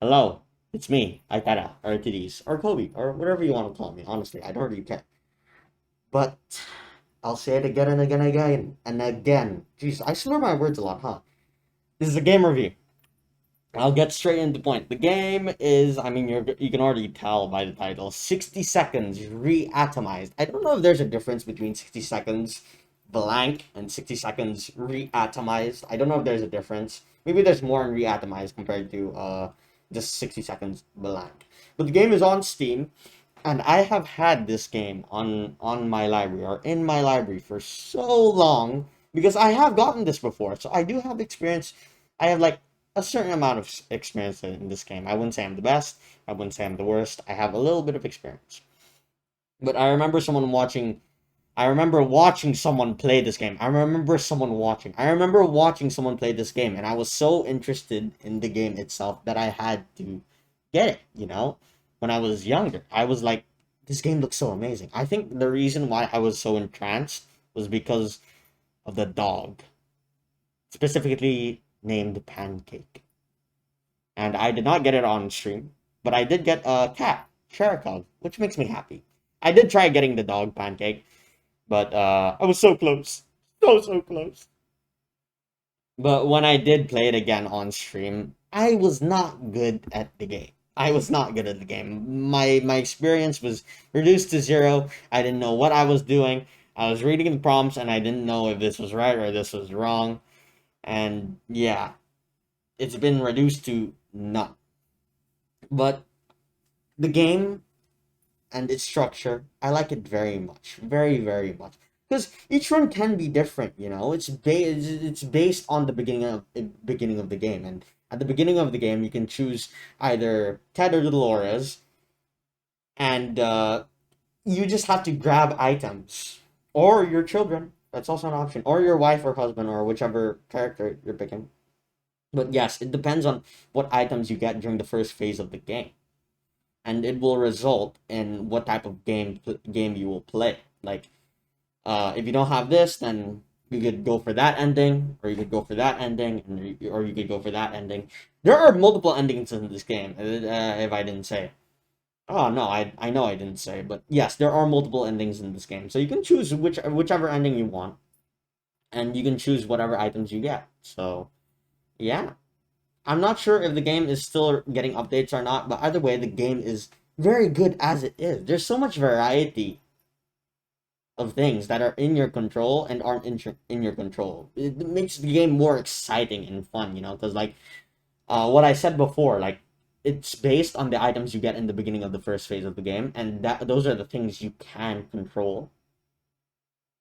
Hello, it's me, Aikata, or Titties, or Kobe, or whatever you want to call me. Honestly, I don't really care. But I'll say it again and again and again and again. Jeez, I slur my words a lot, huh? This is a game review. I'll get straight into the point. The game is, I mean, you can already tell by the title, 60 seconds reatomized. I don't know if there's a difference between 60 seconds blank and 60 seconds reatomized. I don't know if there's a difference. Maybe there's more in reatomized compared to just 60 seconds blank. But the game is on Steam, and I have had this game on my library or in my library for so long because I have gotten this before. So I do have experience. I have like a certain amount of experience in this game. I wouldn't say I'm the best. I wouldn't say I'm the worst. I have a little bit of experience. But I remember watching someone play this game. I remember watching someone play this game, and I was so interested in the game itself that I had to get it, When I was younger, I was like, this game looks so amazing. I think the reason why I was so entranced was because of the dog, specifically named Pancake. And I did not get it on stream, but I did get a cat, Sharikov, which makes me happy. I did try getting the dog Pancake, but I was so close. So close. But when I did play it again on stream, I was not good at the game. I was not good at the game. My experience was reduced to zero. I didn't know what I was doing. I was reading the prompts and I didn't know if this was right or this was wrong. And yeah, it's been reduced to none. But the game and its structure, I like it very much, very very much. Because each run can be different, it's based on the beginning of the game, and at the beginning of the game, you can choose either Ted or Dolores, and you just have to grab items, or your children. That's also an option, or your wife or husband, or whichever character you're picking. But yes, it depends on what items you get during the first phase of the game, and it will result in what type of game you will play. Like, if you don't have this, then you could go for that ending, or you could go for that ending, or you could go for that ending. There are multiple endings in this game. If I didn't say, oh no, I know I didn't say, but yes, there are multiple endings in this game. So you can choose whichever ending you want, and you can choose whatever items you get. So yeah, I'm not sure if the game is still getting updates or not, but either way, the game is very good as it is. There's so much variety of things that are in your control and aren't in your control. It makes the game more exciting and fun, because like what I said before, like it's based on the items you get in the beginning of the first phase of the game, and that those are the things you can control.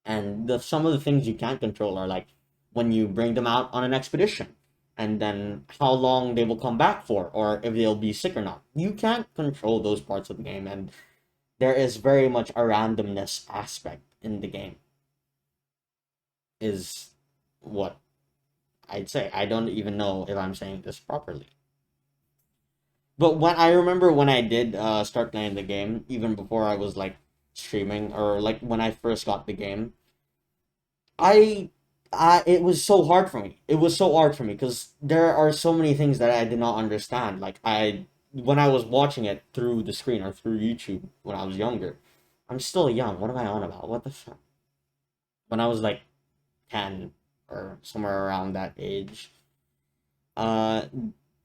And some of the things you can't control are like when you bring them out on an expedition, and then how long they will come back for, or if they'll be sick or not. You can't control those parts of the game, and there is very much a randomness aspect in the game. Is what I'd say. I don't even know if I'm saying this properly. But I remember when I did start playing the game, even before I was like streaming or like when I first got the game, I it was so hard for me. It was so hard for me because there are so many things that I did not understand. Like when I was watching it through the screen or through YouTube when I was younger. I'm still young. What am I on about? What the fuck? When I was like 10 or somewhere around that age, uh,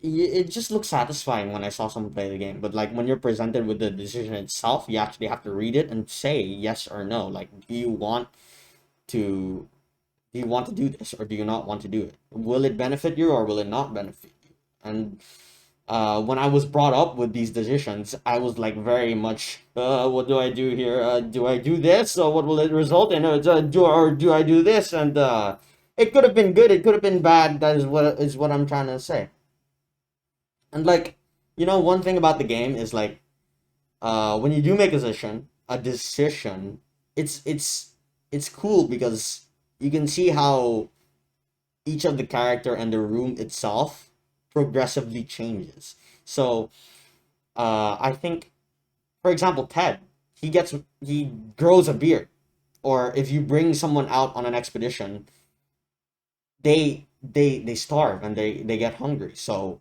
it just looks satisfying when I saw someone play the game. But like when you're presented with the decision itself, you actually have to read it and say yes or no. Like, to do you want to do this or do you not want to do it? Will it benefit you or will it not benefit you? And when I was brought up with these decisions, I was like very much, what do I do here? Do I do this or what will it result in? Or do I do this? And it could have been good, it could have been bad. That is what I'm trying to say. And like, one thing about the game is like, when you do make a decision, it's cool because you can see how each of the character and the room itself progressively changes. So, I think, for example, Ted, he grows a beard, or if you bring someone out on an expedition, they starve and they get hungry. So,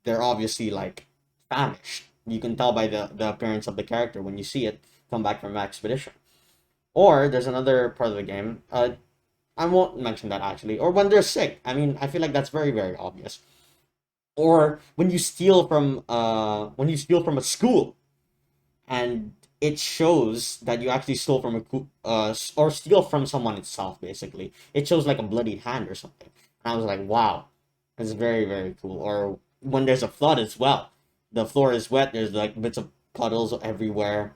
they're obviously like famished. You can tell by the appearance of the character when you see it come back from an expedition. Or there's another part of the game. I won't mention that actually. Or when they're sick. I mean, I feel like that's very very obvious. Or when you steal from a school and it shows that you actually stole from or steal from someone itself. Basically, it shows like a bloodied hand or something. And I was like, wow, it's very very cool. Or when there's a flood as well, the floor is wet. There's like bits of puddles everywhere.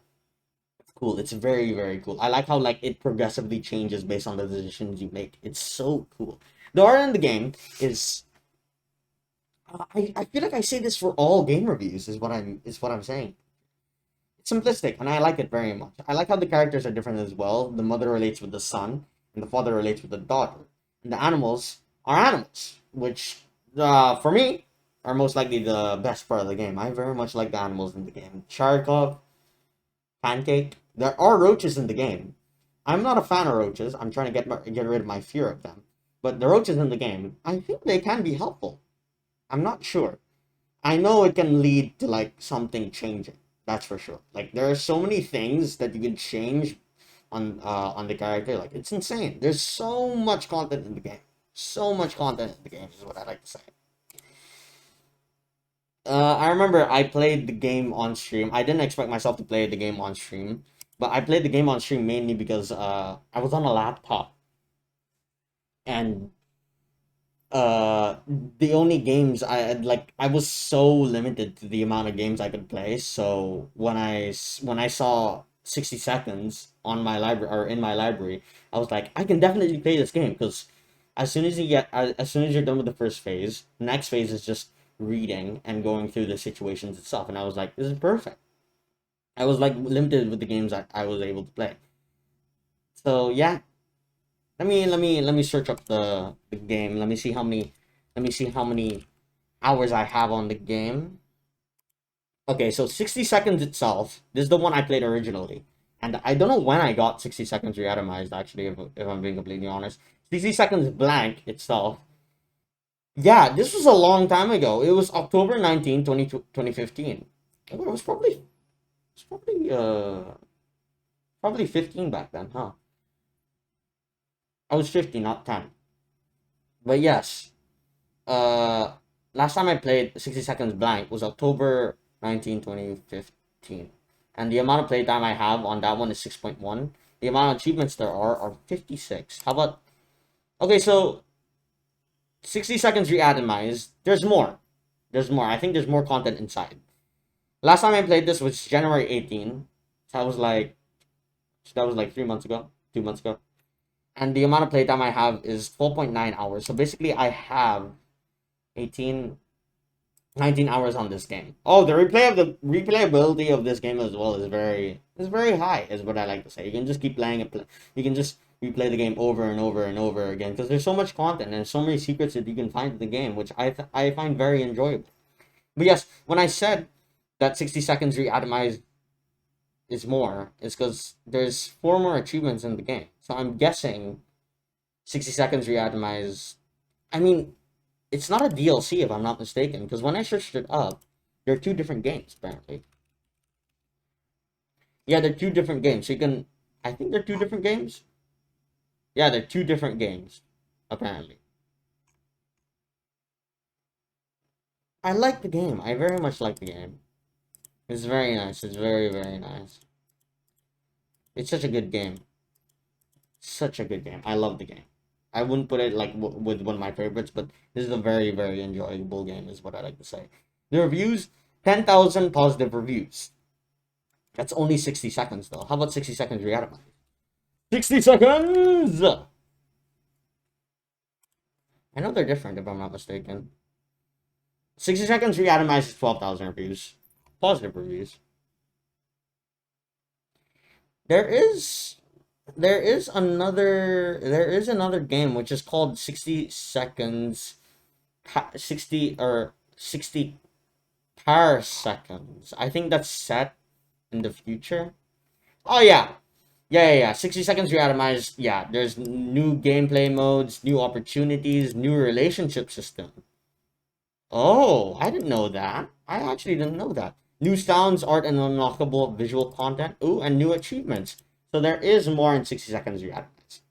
It's cool. It's very very cool. I like how like it progressively changes based on the decisions you make. It's so cool. The art in the game is. I feel like I say this for all game reviews. Is what I'm saying. Simplistic, and I like it very much. I like how the characters are different as well. The mother relates with the son, and the father relates with the daughter. And the animals are animals, which, for me, are most likely the best part of the game. I very much like the animals in the game. Sharkov, Pancake. There are roaches in the game. I'm not a fan of roaches. I'm trying to get rid of my fear of them. But the roaches in the game, I think they can be helpful. I'm not sure. I know it can lead to like something changing. That's for sure. Like there are so many things that you can change on the character. Like it's insane. There's so much content in the game. So much content in the game is what I like to say. I remember I played the game on stream. I didn't expect myself to play the game on stream, but I played the game on stream mainly because I was on a laptop and uh the only games I was so limited to the amount of games I could play. So when I saw 60 seconds on my library or in my library, I was like, I can definitely play this game because as soon as you're done with the first phase, the next phase is just reading and going through the situations itself. And I was like, this is perfect. I was like limited with the games I was able to play. So yeah, let me search up the game. Let me see how many hours I have on the game. Okay, so 60 seconds itself. This is the one I played originally. And I don't know when I got 60 seconds reatomized actually, if I'm being completely honest. 60 seconds blank itself. Yeah, this was a long time ago. It was October 19th, 2015. Oh, it was probably 15 back then, huh? I was 50, not 10. But yes, uh, last time I played 60 Seconds Blank was October 19th, 2015. And the amount of playtime I have on that one is 6.1. The amount of achievements there are 56. How about. Okay, so 60 Seconds Reatomized. There's more. There's more. I think there's more content inside. Last time I played this was January 18th. So that was like 3 months ago, 2 months ago. And the amount of playtime I have is 12.9 hours. So basically, I have 18, 19 hours on this game. Oh, the replayability of this game as well is very high, is what I like to say. You can just keep playing it. You can just replay the game over and over and over again because there's so much content and so many secrets that you can find in the game, which I find very enjoyable. But yes, when I said that 60 seconds re-atomized is more, it's because there's four more achievements in the game. So I'm guessing 60 seconds re-atomized. I mean, it's not a DLC if I'm not mistaken, because when I searched it up, they're two different games apparently. Yeah, they're two different games. So you can, I think they're two different games. Yeah, they're two different games apparently. I like the game. I very much like the game. It's very nice. It's very very nice. It's such a good game. Such a good game. I love the game. I wouldn't put it like with one of my favorites, but this is a very very enjoyable game, is what I like to say. The reviews, 10,000 positive reviews. That's only 60 seconds though. How about 60 seconds reatomized? 60 seconds! I know they're different if I'm not mistaken. 60 seconds reatomized is 12,000 reviews. Positive reviews. There is there is another game which is called 60 seconds 60 or 60 paraseconds. I think that's set in the future. Oh yeah. Yeah. 60 seconds reatomized. Yeah, there's new gameplay modes, new opportunities, new relationship system. Oh, I didn't know that. I actually didn't know that. New sounds, art, and unlockable visual content. Ooh, and new achievements. So there is more in 60 seconds reactions.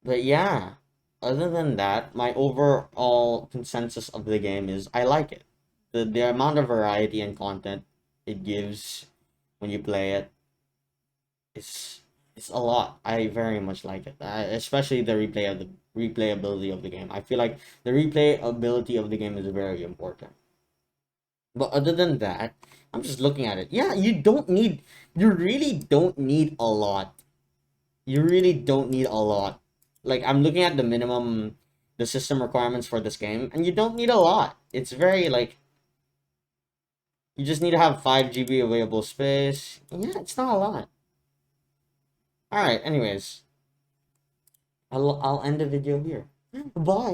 But yeah, other than that, my overall consensus of the game is I like it. The amount of variety and content it gives when you play it is it's a lot. I very much like it, especially the replayability of the game. I feel like the replayability of the game is very important. But other than that, I'm just looking at it. Yeah, you really don't need a lot. You really don't need a lot. Like I'm looking at the system requirements for this game, and you don't need a lot. It's very like you just need to have 5 GB available space. Yeah, it's not a lot. All right. Anyways, I'll end the video here. Bye.